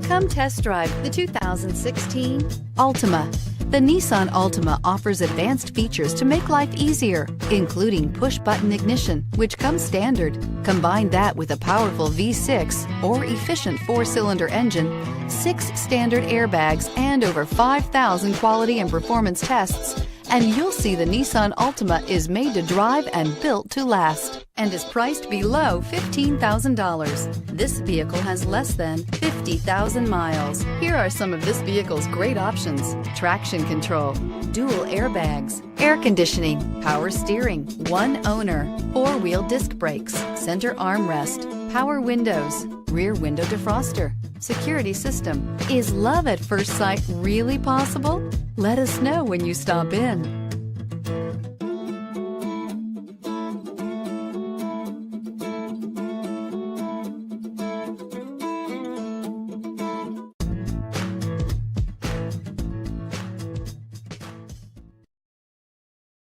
Come test drive the 2016 Altima. The Nissan Altima offers advanced features to make life easier, including push-button ignition, which comes standard. Combine that with a powerful V6 or efficient 4-cylinder engine, 6 standard airbags, and over 5,000 quality and performance tests, and you'll see the Nissan Altima is made to drive and built to last, and is priced below $15,000. This vehicle has less than 50,000 miles. Here are some of this vehicle's great options: traction control, dual airbags, air conditioning, power steering, 1 owner, 4-wheel disc brakes, center armrest, power windows, rear window defroster, security system. Is love at first sight really possible? Let us know when you stop in.